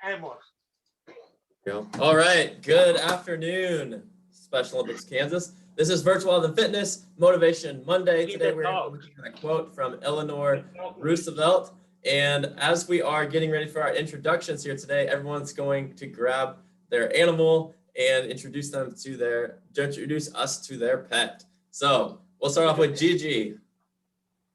animals. All right. Good afternoon, Special Olympics, Kansas. This is Virtual Health and Fitness Motivation Monday. Today we're looking at a quote from Eleanor Roosevelt. And as we are getting ready for our introductions here today, everyone's going to grab their animal and introduce us to their pet. So we'll start off with Gigi.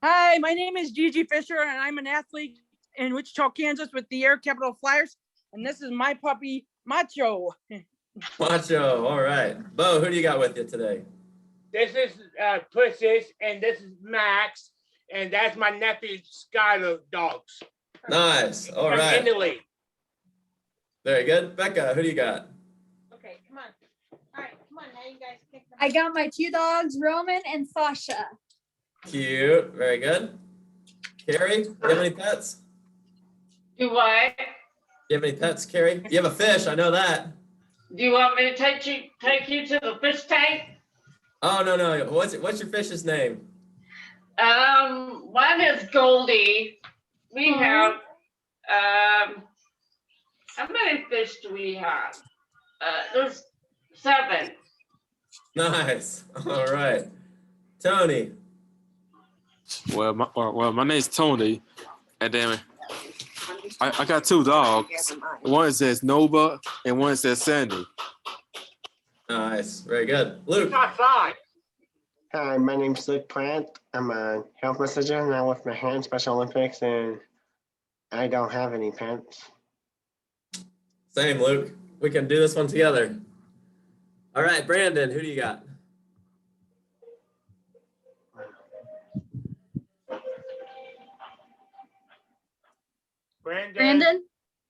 Hi, my name is Gigi Fisher, and I'm an athlete in Wichita, Kansas with the Air Capital Flyers. And this is my puppy, Macho. Macho, all right. Bo, who do you got with you today? This is Pussies, and this is Max, and that's my nephew Skylar dogs. Nice, all From right. Italy. Very good. Becca, who do you got? Okay, come on. All right, come on, now you guys pick them. I got my two dogs, Roman and Sasha. Cute, very good. Carrie, do you have any pets? Do what? Do you have any pets, Carrie? You have a fish, I know that. Do you want me to take you to the fish tank? Oh, no. What's your fish's name? One is Goldie. We have, how many fish do we have? There's 7. Nice. All right. Tony. Well, my name's Tony, and then I got 2 dogs. One says Nova, and one says Sandy. Nice. Very good. Luke. Outside. Hi, my name's Luke Pratt. I'm a health messenger and I work for Hand Special Olympics, and I don't have any pets. Same, Luke. We can do this one together. All right, Brandon, who do you got? Brandon?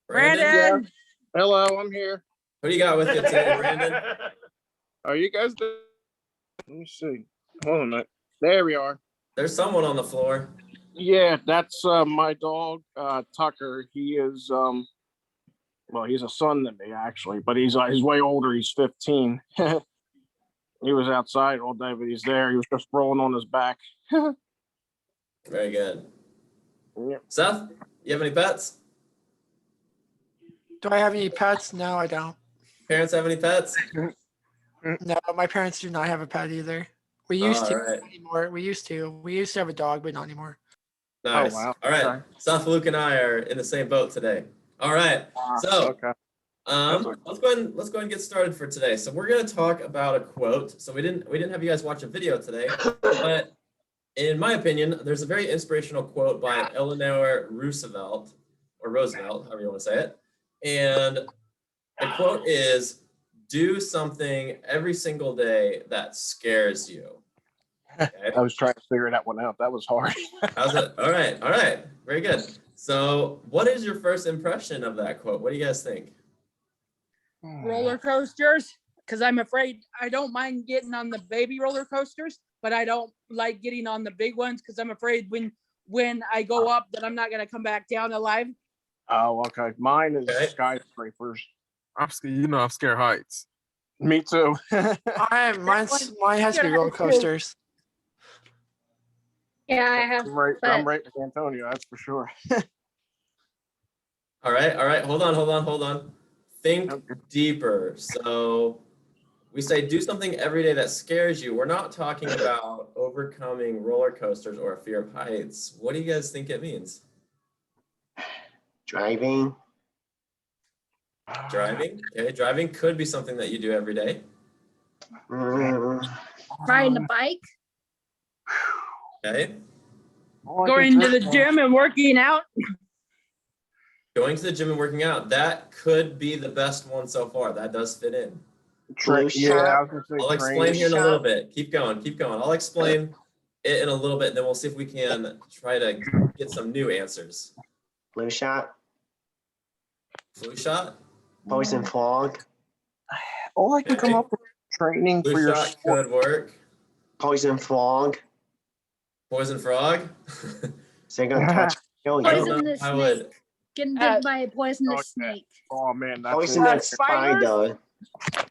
Brandon. Hello, I'm here. Who do you got with you today, Brandon? Are you guys there? Let me see. Hold on a minute. There we are. There's someone on the floor. Yeah, that's my dog, Tucker. He is, well, he's a son to me, actually, but he's way older. He's 15. He was outside all day, but he's there. He was just rolling on his back. Very good. Yep. Seth, you have any pets? Do I have any pets? No, I don't. Parents have any pets? No, my parents do not have a pet either. We used to right. anymore. We used to have a dog, but not anymore. Nice. Oh, wow. All right. Okay. Seth, Luke, and I are in the same boat today. All right. So, Okay. let's go ahead and get started for today. So we're going to talk about a quote. So we didn't have you guys watch a video today, but in my opinion, there's a very inspirational quote by Eleanor Roosevelt, or Roosevelt, however you want to say it. And the quote is, "Do something every single day that scares you." Okay. I was trying to figure that one out. That was hard. How's it? All right. Very good. So what is your first impression of that quote? What do you guys think? Roller coasters, because I'm afraid I don't mind getting on the baby roller coasters, but I don't like getting on the big ones because I'm afraid when I go up that I'm not going to come back down alive. Oh, okay. Mine is Okay. skyscrapers. I'm scared of heights. Me too. Mine has to be roller coasters. Yeah, I have. I'm right with Antonio, that's for sure. All right. Hold on. Think deeper. So we say do something every day that scares you. We're not talking about overcoming roller coasters or a fear of heights. What do you guys think it means? Driving. Driving? Okay, driving could be something that you do every day. Riding a bike. Okay. Going to the gym and working out. Going to the gym and working out. That could be the best one so far. That does fit in. Yeah, I was gonna say I'll explain here in a little bit. Keep going. I'll explain it in a little bit, and then we'll see if we can try to get some new answers. Flu shot. Flu shot? Poison frog. All I can come up with training for Flu your shot sport. could work. Poison frog. Poison frog? So you're gonna touch kill I you. don't know Poisonous how I would. snake. Getting bitten by a poisonous snake. Oh man, that's Poisonous Spiders? spider.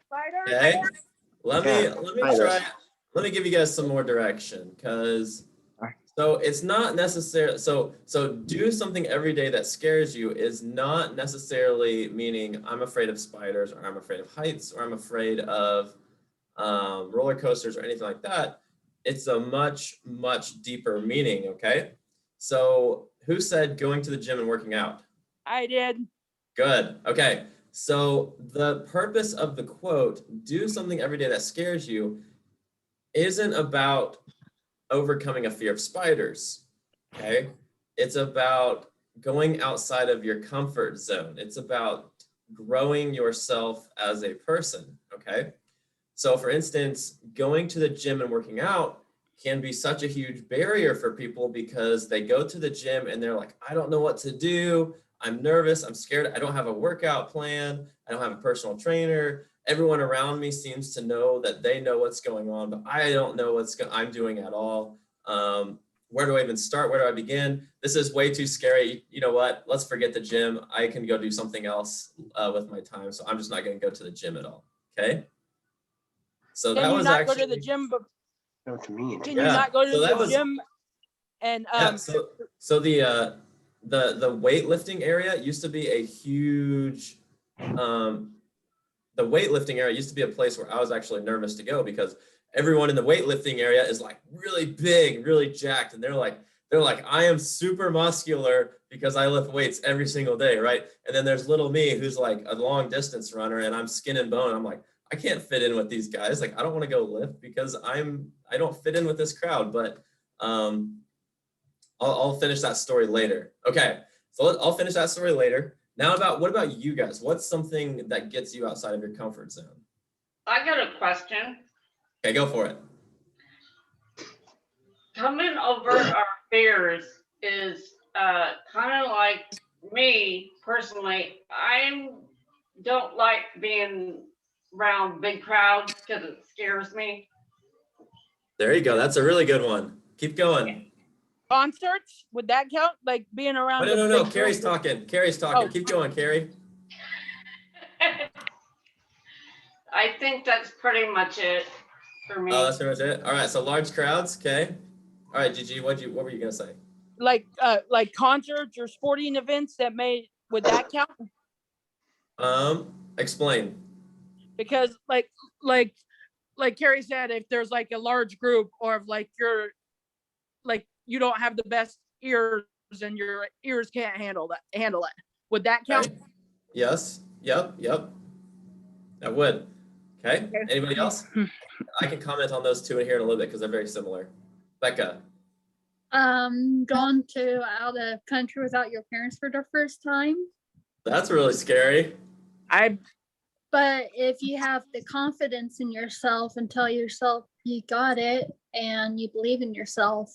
Spiders? Okay. Let me Yeah, try. Let me give you guys some more direction, because So it's not necessarily so do something every day that scares you is not necessarily meaning I'm afraid of spiders or I'm afraid of heights or I'm afraid of roller coasters or anything like that. It's a much, much deeper meaning, okay? So who said going to the gym and working out? I did. Good. Okay. So the purpose of the quote, do something every day that scares you, isn't about overcoming a fear of spiders. Okay. It's about going outside of your comfort zone. It's about growing yourself as a person. Okay. So for instance, going to the gym and working out can be such a huge barrier for people because they go to the gym and they're like, I don't know what to do. I'm nervous. I'm scared. I don't have a workout plan. I don't have a personal trainer. Everyone around me seems to know that they know what's going on, but I don't know I'm doing at all. Where do I even start? Where do I begin? This is way too scary. You know what? Let's forget the gym. I can go do something else with my time. So I'm just not going to go to the gym at all. Okay. So Can that you was not actually go to the gym? Know what you mean. Can you yeah. not go to So that the was gym and yeah. So the weightlifting area used to be a huge the weightlifting area used to be a place where I was actually nervous to go because everyone in the weightlifting area is like really big, really jacked, and they're like I am super muscular because I lift weights every single day, right? And then there's little me who's like a long distance runner and I'm skin and bone. I'm like, I can't fit in with these guys. Like I don't want to go lift because I don't fit in with this crowd. But I'll finish that story later. Okay, so I'll finish that story later. Now what about you guys? What's something that gets you outside of your comfort zone? I got a question. Okay, go for it. Coming over our fears is kind of like me personally. I don't like being around big crowds because it scares me. There you go. That's a really good one. Keep going. concerts, would that count? Like being Oh, around? no. Carrie's talking. Carrie's talking. Oh. Keep going, Carrie. I think that's pretty much it for me. Oh, that's pretty much it. All right. So large crowds. Okay. All right, Gigi. What were you gonna say? Like concerts or sporting events would that count? Explain. Because like Carrie said, if there's like a large group or if like you're like you don't have the best ears and your ears can't handle it, would that count? Okay. Yes. Yep. That would. Okay. Anybody else? I can comment on those two in here in a little bit because they're very similar. Becca. Gone to out of country without your parents for the first time. That's really scary. But if you have the confidence in yourself and tell yourself you got it and you believe in yourself,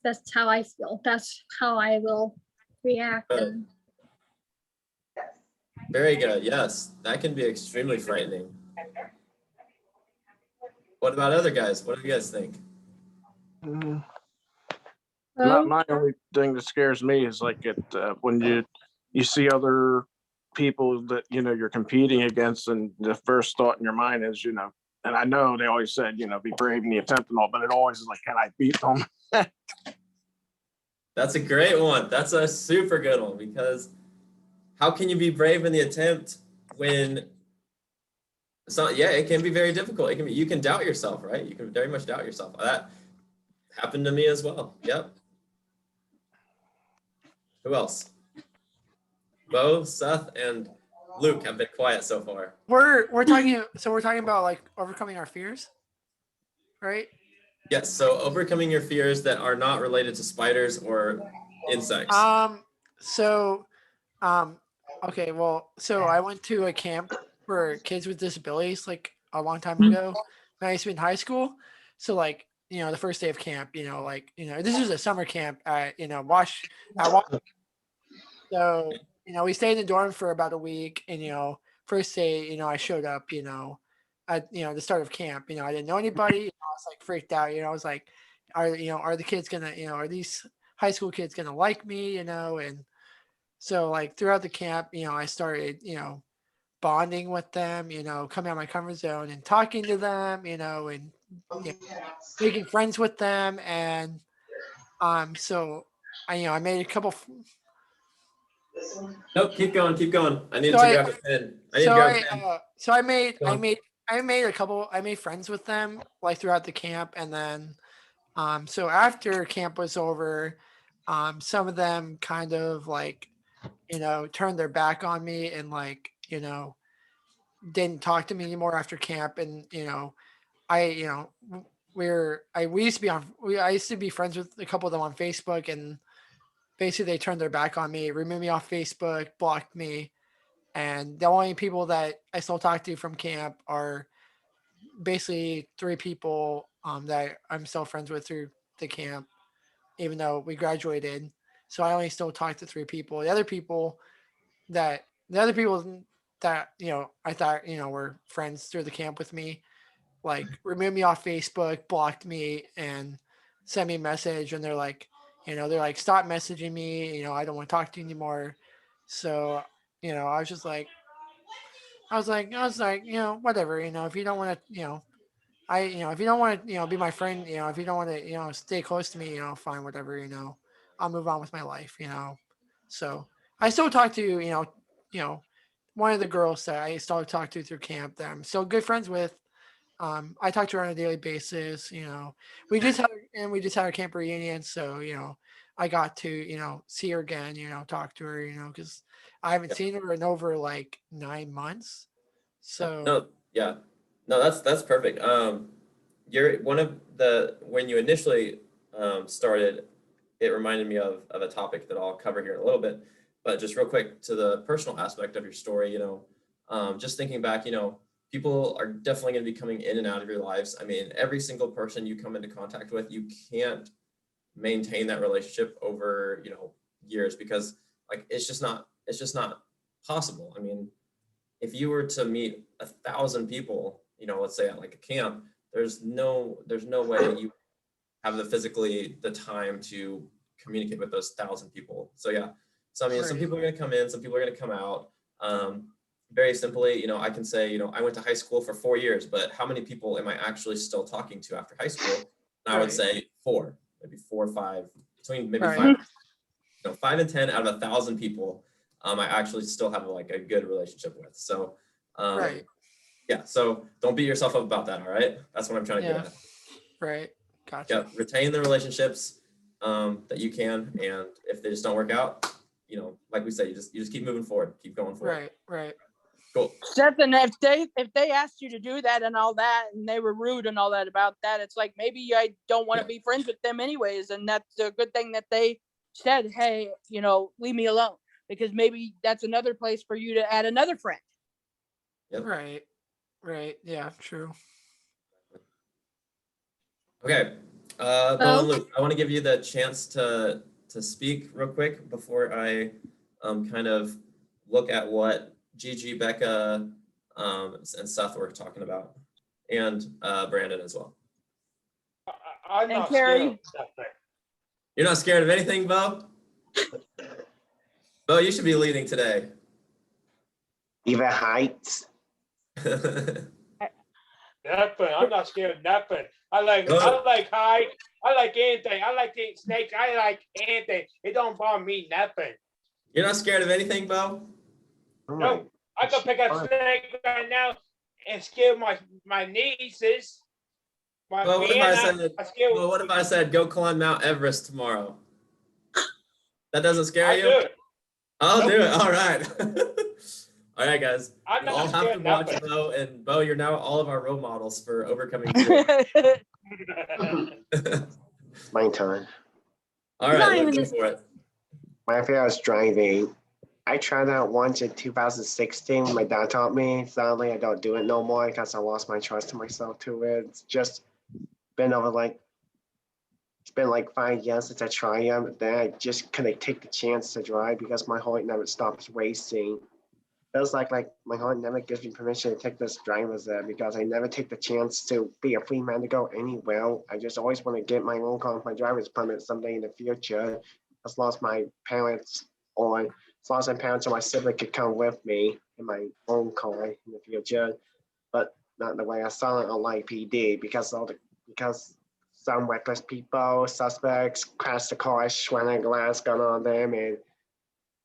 that's how I feel. That's how I will react. Good. Very good. Yes, that can be extremely frightening. What about other guys? What do you guys think? My only thing that scares me is like when you see other people that you're competing against, and the first thought in your mind is and I know they always said be brave in the attempt and all, but it always is like, can I beat them? That's a great one. That's a super good one because how can you be brave in the attempt when it can be very difficult. You can doubt yourself, right? You can very much doubt yourself. That happened to me as well. Yep. Who else? Bo, Seth, and Luke have been quiet so far. We're talking about like overcoming our fears, right? Yes, so overcoming your fears that are not related to spiders or insects. Okay, well, so I went to a camp for kids with disabilities like a long time ago when I used to be in high school. So like, the first day of camp, this was a summer camp at, so, we stayed in the dorm for about a week and, first day, I showed up, at, the start of camp, I didn't know anybody. I was like freaked out, I was like, are the kids gonna, are these high school kids gonna like me, and so like throughout the camp, I started, bonding with them, coming out of my comfort zone and talking to them, and making friends with them, and so I made a couple. Nope, keep going, keep going. I need So to I grab a pen. I need to so grab a I pen. so I made Go on. I made friends with them like throughout the camp, and then so after camp was over, some of them kind of like turned their back on me and like didn't talk to me anymore after camp, and I we used to be I used to be friends with a couple of them on Facebook, and basically they turned their back on me, removed me off Facebook, blocked me, and the only people that I still talk to from camp are basically three people that I'm still friends with through the camp, even though we graduated. So I only still talk to three people. The other people that I thought were friends through the camp with me, like removed me off Facebook, blocked me, and sent me a message, and they're like, stop messaging me. I don't want to talk to you anymore. So I was just like, whatever. If you don't want to, if you don't want to, be my friend, if you don't want to, stay close to me, fine, whatever. I'll move on with my life. So I still talk to one of the girls that I still talk to through camp that I'm still good friends with. I talk to her on a daily basis. We just had a camp reunion, so I got to see her again. Talk to her. Because I haven't seen her in over like 9 months. So No, yeah. No, that's perfect. You're one of the when you initially started, it reminded me of a topic that I'll cover here in a little bit. But just real quick to the personal aspect of your story, just thinking back, people are definitely going to be coming in and out of your lives. I mean, every single person you come into contact with, you can't maintain that relationship over, years, because like it's just not possible. I mean, if you were to meet 1,000 people, let's say at like a camp, there's no way you have the time to communicate with those 1,000 people. So yeah. So I mean, some people are going to come in, some people are going to come out. Very simply, I can say, I went to high school for 4 years, but how many people am I actually still talking to after high school? And I would say 4, maybe 4 or 5, between maybe 5, 5 and 10 out of 1,000 people, I actually still have like a good relationship with. So, yeah. So don't beat yourself up about that. All right. That's what I'm trying to get at. Right. Gotcha. Yeah. Retain the relationships that you can, and if they just don't work out, like we said, you just keep moving forward, keep going forward. Right. Cool. Seth, and if they asked you to do that and all that, and they were rude and all that about that, it's like maybe I don't want to be friends with them anyways, and that's a good thing that they said, hey, leave me alone, because maybe that's another place for you to add another friend. Yep. Right. Yeah. True. Okay. Bo and Luke, I want to give you the chance to speak real quick before I kind of look at what Gigi, Becca, and Seth were talking about, and Brandon as well. I'm not scared of nothing. You're not scared of anything, Bo? Bo, you should be leading today. Even heights. Nothing. I'm not scared of nothing. I like height. I like anything. I like to eat snakes. I like anything. It don't bother me nothing. You're not scared of anything, Bo? No. I could pick a snake right now and scare my nieces. Well, what if I said go climb Mount Everest tomorrow? That doesn't scare you? I'll do it. All right. All right, guys. I'm We'll all not have to scared watch nothing. Bo, and Bo, you're now all of our role models for overcoming fear. My turn. All right, let's go for it. When I was driving, I tried out once in 2016. My dad taught me. Sadly, I don't do it no more because I lost my trust in myself to it. It's just been it's been like 5 years since I tried it. Then I just couldn't take the chance to drive because my heart never stops racing. Feels like my heart never gives me permission to take this driver's ed because I never take the chance to be a free man to go anywhere. I just always want to get my own car, my driver's permit someday in the future. As long as my parents or my sibling could come with me in my own car in the future. But not the way I saw it on Light PD because some reckless people, suspects, crashed the car, when a glass gun on them, and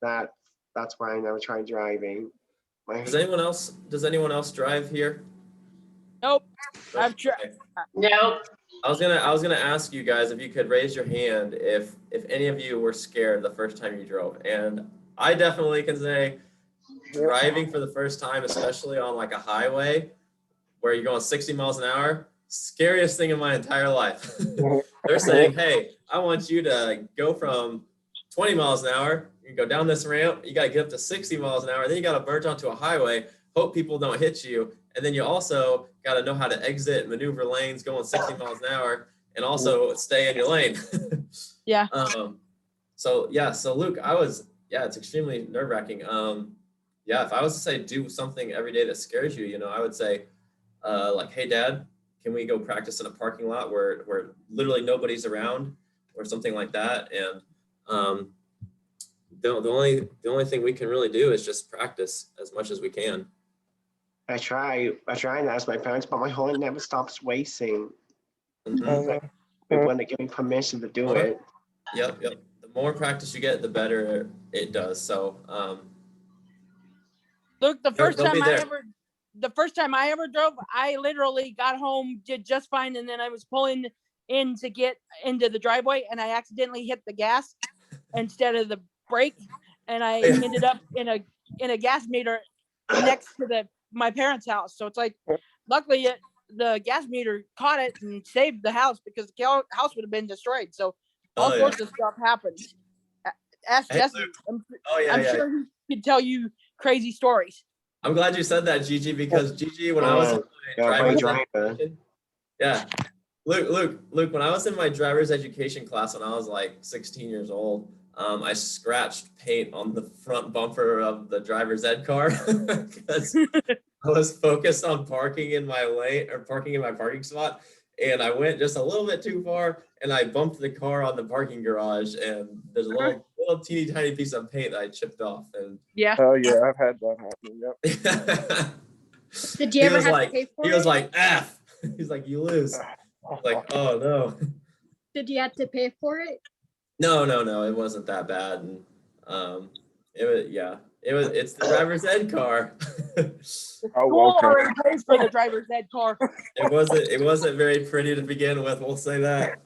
that's why I never tried driving. Does anyone else drive here? Nope. Nope. I've tried. Okay. No, I was gonna ask you guys if you could raise your hand if any of you were scared the first time you drove, and I definitely can say driving for the first time, especially on like a highway where you're going 60 miles an hour, scariest thing in my entire life. They're saying, hey, I want you to go from 20 miles an hour, you go down this ramp, you gotta get up to 60 miles an hour, then you gotta merge onto a highway, hope people don't hit you, and then you also gotta know how to exit, maneuver lanes going 60 miles an hour, and also stay in your lane. Yeah. So Luke, it's extremely nerve-wracking. If I was to say do something every day that scares you, I would say, like, hey Dad, can we go practice in a parking lot where literally nobody's around or something like that? And the only thing we can really do is just practice as much as we can. I try and ask my parents, but my heart never stops racing. Mm-hmm. They wouldn't give me permission to do it. Yep. The more practice you get, the better it does. So, Look, the first time I ever drove, I literally got home, did just fine, and then I was pulling in to get into the driveway, and I accidentally hit the gas instead of the brake, and I ended up in a gas meter next to my parents' house. So it's like, luckily the gas meter caught it and saved the house, because the house would have been destroyed. So all sorts of stuff happened. Ask Jesse. I'm sure he could tell you crazy stories. I'm glad you said that, Gigi, because Gigi, when I was in my Luke, when I was in my driver's education class when I was like 16 years old, I scratched paint on the front bumper of the driver's ed car because I was focused on parking in my lane or parking in my parking spot, and I went just a little bit too far, and I bumped the car on the parking garage, and there's a little teeny tiny piece of paint that I chipped off. And Oh yeah, I've had that happen. Yep. Did you ever have to pay for it? He was like, F. He's like, you lose. Like, oh no. Did you have to pay for it? No, it wasn't that bad. And it's the driver's ed car. Already pays for the driver's ed car. It wasn't very pretty to begin with, we'll say that.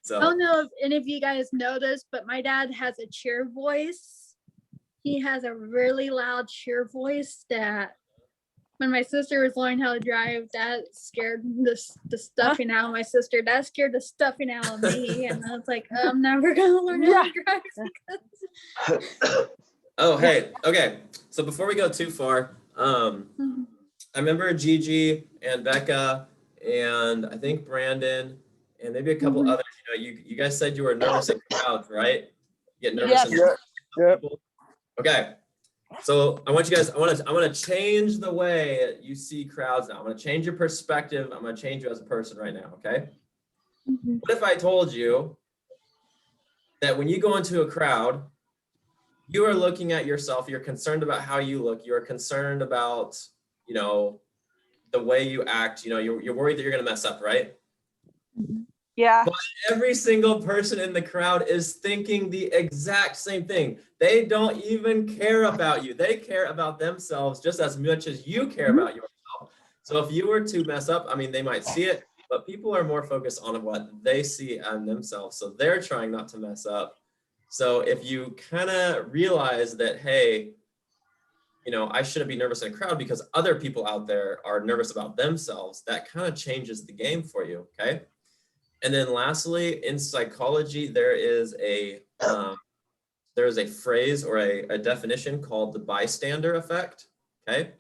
So I don't know if any of you guys know this, but my dad has a cheer voice. He has a really loud cheer voice that when my sister was learning how to drive, that scared the stuffing out of my sister. That scared the stuffing out of me. And I was like, I'm never going to learn how to drive. Oh, hey, okay. So before we go too far, I remember Gigi and Becca and I think Brandon and maybe a couple others. You guys said you were nervous in crowds, right? You get nervous. Yeah. Okay. So I want to change the way you see crowds now. I'm going to change your perspective. I'm going to change you as a person right now. Okay. What if I told you that when you go into a crowd, you are looking at yourself, you're concerned about how you look, you're concerned about, the way you act, you're worried that you're going to mess up, right? Yeah. But every single person in the crowd is thinking the exact same thing. They don't even care about you. They care about themselves just as much as you care about yourself. So if you were to mess up, they might see it, but people are more focused on what they see on themselves. So they're trying not to mess up. So if you kind of realize that, hey, I shouldn't be nervous in a crowd because other people out there are nervous about themselves, that kind of changes the game for you, okay? And then lastly, in psychology, there is a phrase or a definition called the bystander effect, okay?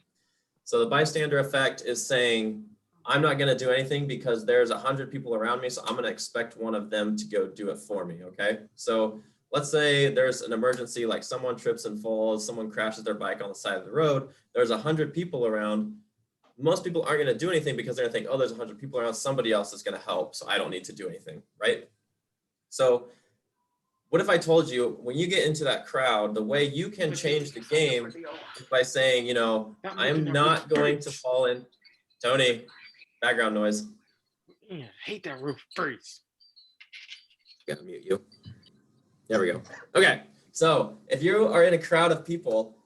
So the bystander effect is saying, I'm not going to do anything because there's 100 people around me, so I'm going to expect one of them to go do it for me, okay? So let's say there's an emergency, like someone trips and falls, someone crashes their bike on the side of the road, there's 100 people around. Most people aren't going to do anything because they're going to think, oh, there's 100 people around, somebody else is going to help, so I don't need to do anything, right? So what if I told you when you get into that crowd, the way you can change the game is by saying, you know, I'm not going to fall in. Tony, background noise. I hate that roof freeze. Gotta mute you. There we go. Okay, so if you are in a crowd of people,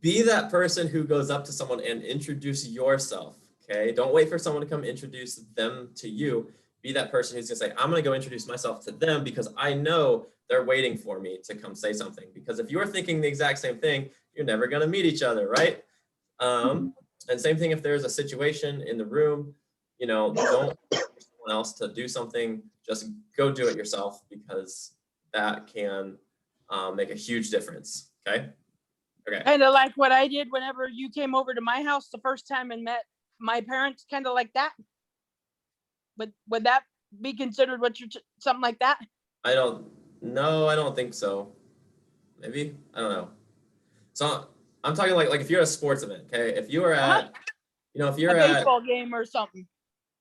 be that person who goes up to someone and introduce yourself, okay? Don't wait for someone to come introduce them to you. Be that person who's gonna say, I'm gonna go introduce myself to them because I know they're waiting for me to come say something. Because if you're thinking the exact same thing, you're never gonna meet each other, right? And same thing if there's a situation in the room, you know, don't wait for someone else to do something, just go do it yourself because that can make a huge difference, okay? Okay. Kind of like what I did whenever you came over to my house the first time and met my parents, kind of like that. But would that be considered something like that? I don't think so. Maybe, I don't know. So I'm talking like if you're at a sports event, okay? If you are at, you know, if you're a at baseball game or something.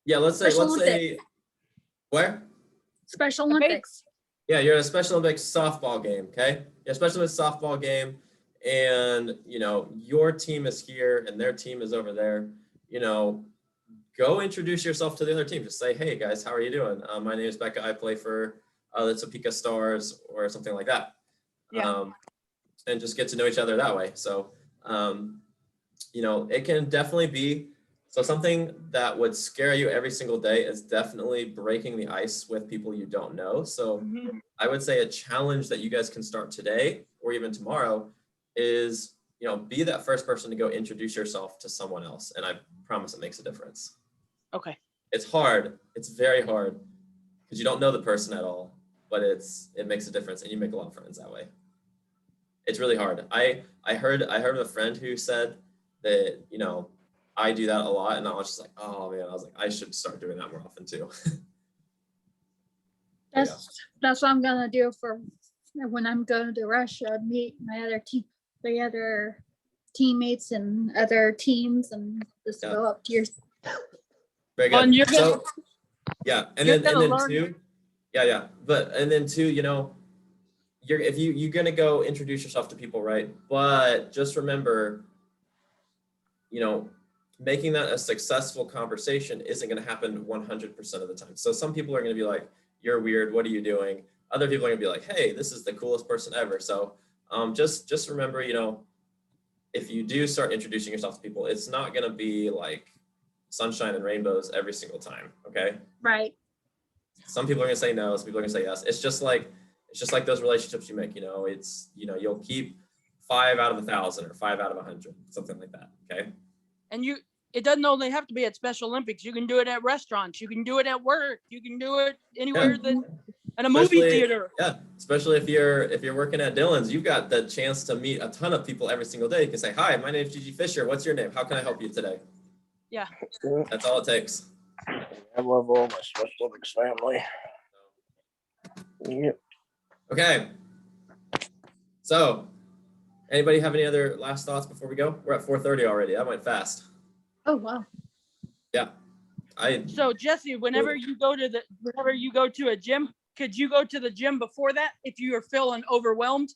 Yeah, let's say where? Special Olympics. Yeah, you're at a Special Olympics softball game, okay? You're at a Special Olympics softball game, and you know your team is here and their team is over there. You know, go introduce yourself to the other team. Just say, hey guys, how are you doing? My name is Becca. I play for the Topeka Stars or something like that. Yeah. And just get to know each other that way. So, you know, it can definitely be. So something that would scare you every single day is definitely breaking the ice with people you don't know. So I would say a challenge that you guys can start today or even tomorrow is, you know, be that first person to go introduce yourself to someone else. And I promise it makes a difference. Okay. It's hard. It's very hard because you don't know the person at all, but it makes a difference and you make a lot of friends that way. It's really hard. I heard of a friend who said that, you know, I do that a lot, and I was just like, oh man, I was like, I should start doing that more often too. That's what I'm gonna do for when I'm going to Russia. Meet my other teammates and other teams, and just go up to your. Very good. And you're so, yeah, and then learn. two, yeah, but and then two, you know, you're gonna go introduce yourself to people, right? But just remember, you know, making that a successful conversation isn't going to happen 100% of the time. So some people are going to be like, you're weird. What are you doing? Other people are going to be like, hey, this is the coolest person ever. So just remember, you know, if you do start introducing yourself to people, it's not going to be like sunshine and rainbows every single time. Okay. Right. Some people are going to say no. Some people are going to say yes. It's just like those relationships you make, you know, it's, you know, you'll keep 5 out of 1,000 or 5 out of 100, something like that. Okay. And it doesn't only have to be at Special Olympics. You can do it at restaurants. You can do it at work. You can do it anywhere at a movie theater. Yeah, especially if you're working at Dillon's, you've got the chance to meet a ton of people every single day. You can say, hi, my name is Gigi Fisher. What's your name? How can I help you today? Yeah. That's all it takes. I love all my Special Olympics family. Yep. Okay. So, anybody have any other last thoughts before we go? We're at 4:30 already. That went fast. Oh wow. Yeah. So Jesse, whenever you go to a gym, could you go to the gym before that if you are feeling overwhelmed?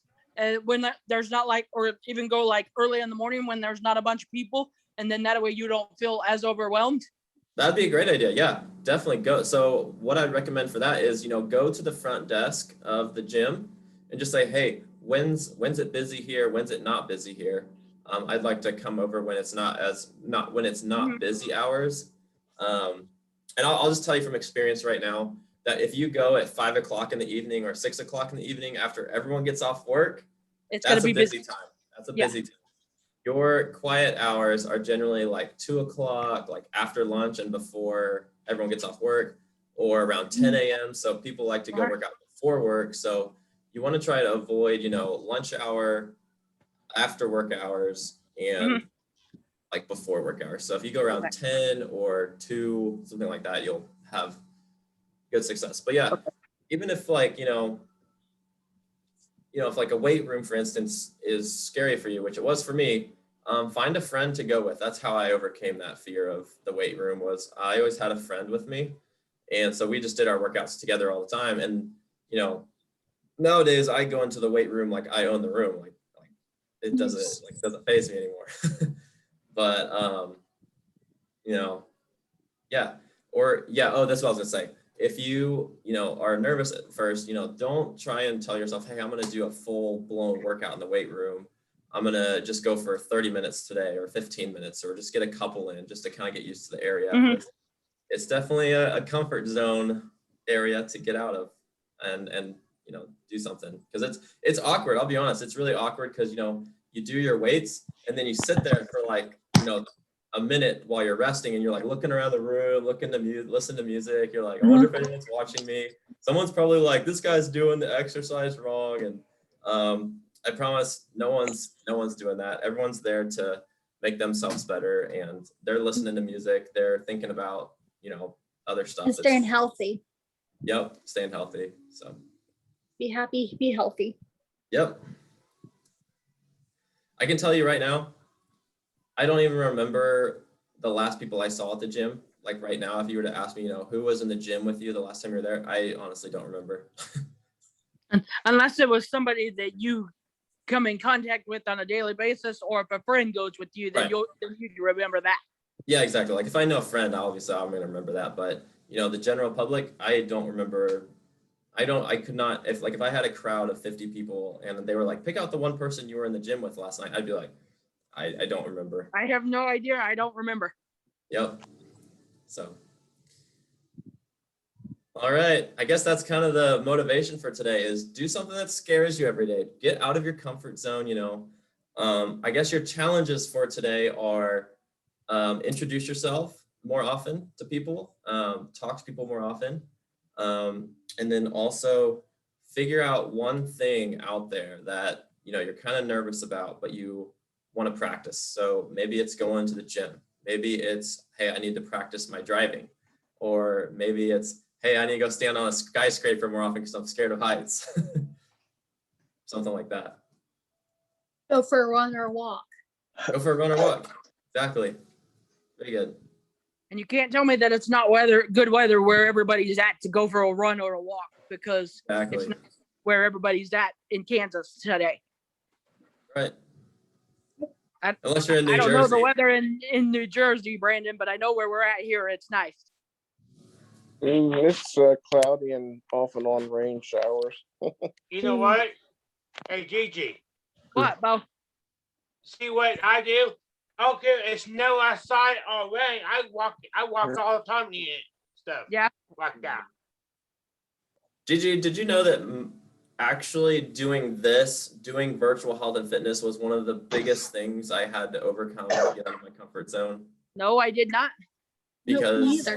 When there's not or even go early in the morning when there's not a bunch of people, and then that way you don't feel as overwhelmed. That'd be a great idea. Yeah, definitely go. So what I'd recommend for that is, you know, go to the front desk of the gym and just say, hey, when's it busy here? When's it not busy here? I'd like to come over when it's not busy hours. And I'll just tell you from experience right now that if you go at 5 o'clock in the evening or 6 o'clock in the evening after everyone gets off work, that's a busy time. That's a busy time. Your quiet hours are generally 2 o'clock, after lunch and before everyone gets off work, or around 10 a.m. So people like to go work out before work. So you want to try to avoid, lunch hour, after work hours, and before work hours. So if you go around 10 or 2, something like that, you'll have good success. But yeah, even if if a weight room, for instance, is scary for you, which it was for me, find a friend to go with. That's how I overcame that fear of the weight room. Was I always had a friend with me. And so we just did our workouts together all the time. And, nowadays I go into the weight room like I own the room. Like it doesn't faze me anymore. But you know, yeah. Oh, that's what I was gonna say. If you are nervous at first, don't try and tell yourself, hey, I'm gonna do a full blown workout in the weight room. I'm gonna just go for 30 minutes today or 15 minutes or just get a couple in just to kind of get used to the area. Mhm. It's definitely a comfort zone area to get out of and do something, because it's awkward. I'll be honest, it's really awkward because you do your weights and then you sit there for like a minute while you're resting and you're like looking around the room, listen to music. You're like, I wonder if anyone's watching me. Someone's probably like, this guy's doing the exercise wrong. And I promise no one's doing that. Everyone's there to make themselves better, and they're listening to music. They're thinking about other stuff. And staying healthy. Yep, staying healthy. So Be happy, be healthy. yep. I can tell you right now, I don't even remember the last people I saw at the gym. Like right now, if you were to ask me, who was in the gym with you the last time you were there, I honestly don't remember. Unless it was somebody that you come in contact with on a daily basis, or if a friend goes with you, then Right. you remember that. Yeah, exactly. Like if I know a friend, obviously I'm going to remember that. But the general public, I don't remember. I could not, if I had a crowd of 50 people and they were like, pick out the one person you were in the gym with last night, I'd be like, I don't remember. I have no idea. I don't remember. Yep. So, all right. I guess that's kind of the motivation for today, is do something that scares you every day. Get out of your comfort zone, I guess your challenges for today are introduce yourself more often to people, talk to people more often, and then also figure out one thing out there that you're kind of nervous about, but you want to practice. So maybe it's going to the gym. Maybe it's, hey, I need to practice my driving. Or maybe it's, hey, I need to go stand on a skyscraper more often because I'm scared of heights. Something like that. Go for a run or a walk. Go for a run or walk. Exactly. Very good. And you can't tell me that it's not good weather where everybody's at to go for a run or a walk, because Exactly. it's not where everybody's at in Kansas today. Right. Unless you're in New Jersey. I don't know the weather in New Jersey, Brandon, but I know where we're at here. It's nice. It's cloudy and off and on rain showers. You know what? Hey, Gigi. What, Bo? See what I do? Okay, it's snow outside or rain. I walk all the time to eat stuff. Yeah. Like that. Gigi, did you know that actually doing virtual health and fitness was one of the biggest things I had to overcome to get out of my comfort zone? No, I did not. Because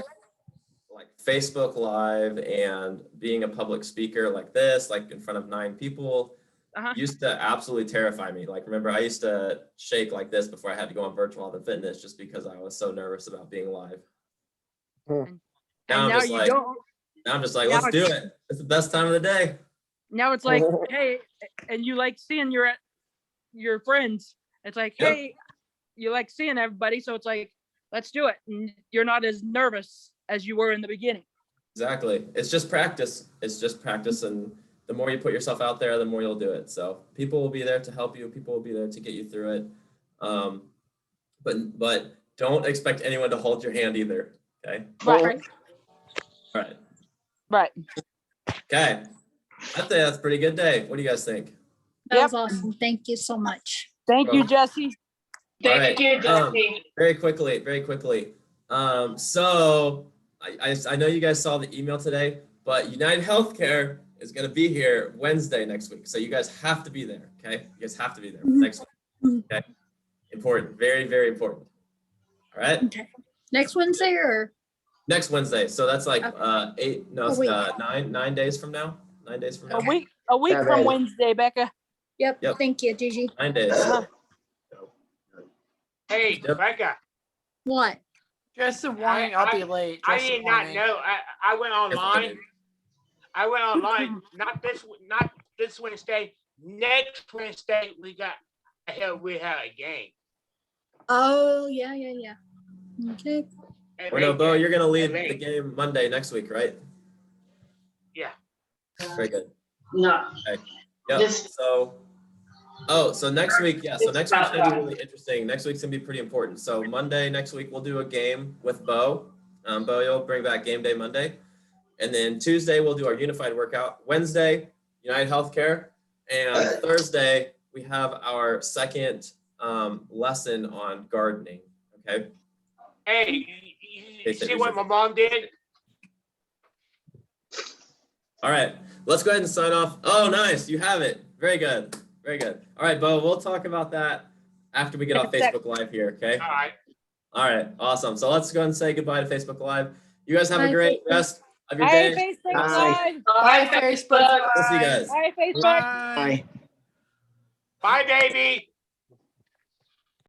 like Facebook Live and being a public speaker like this, like in front of 9 people, used to absolutely terrify me. Like, remember, I used to shake like this before I had to go on virtual health and fitness just because I was so nervous about being live. Now I'm just like, let's do it. It's the best time of the day. Now it's like, hey, and you like seeing your friends. It's like, hey, you like seeing everybody. So it's like, let's do it. And you're not as nervous as you were in the beginning. Exactly. It's just practice. And the more you put yourself out there, the more you'll do it. So people will be there to help you. People will be there to get you through it. But don't expect anyone to hold your hand either. Okay. Right. All right. Right. Okay. I'd say that's a pretty good day. What do you guys think? That was awesome. Thank you so much. Thank you, Jesse. Thank you, Jesse. Very quickly. So I know you guys saw the email today, but United Healthcare is going to be here Wednesday next week. So you guys have to be there. Okay. You guys have to be there next week. Okay. Important. Very, very important. All right. Okay. Next Wednesday or? Next Wednesday. So that's like 9 days from now. 9 days from now. A week from Wednesday, Becca. Yep. Thank you, Gigi. 9 days. Hey, Becca. What? Just a warning, I'll be late. I did not know. I went online. Not this Wednesday. Next Wednesday we have a game. Oh yeah. Okay. Well, no, Bo, you're gonna lead the game Monday next week, right? Yeah. Very good. No. Yep. Just- So next week, yeah. So It's next week's about gonna be that. really interesting. Next week's gonna be pretty important. So Monday next week we'll do a game with Bo. Bo, you'll bring back game day Monday, and then Tuesday we'll do our unified workout. Wednesday, United Healthcare, and Thursday we have our second lesson on gardening. Okay. Hey, you see what my mom did? All right, let's go ahead and sign off. Oh, nice. You have it. Very good. Very good. All right, Bo, we'll talk about that after we get off Facebook Live here, okay? All right. All right, awesome. So let's go ahead and say goodbye to Facebook Live. You guys have a Bye, great Facebook. rest of your Bye, day. Facebook Bye. Live. Bye, Facebook. We'll see you guys. Bye, Facebook. Bye. Bye. Bye, baby.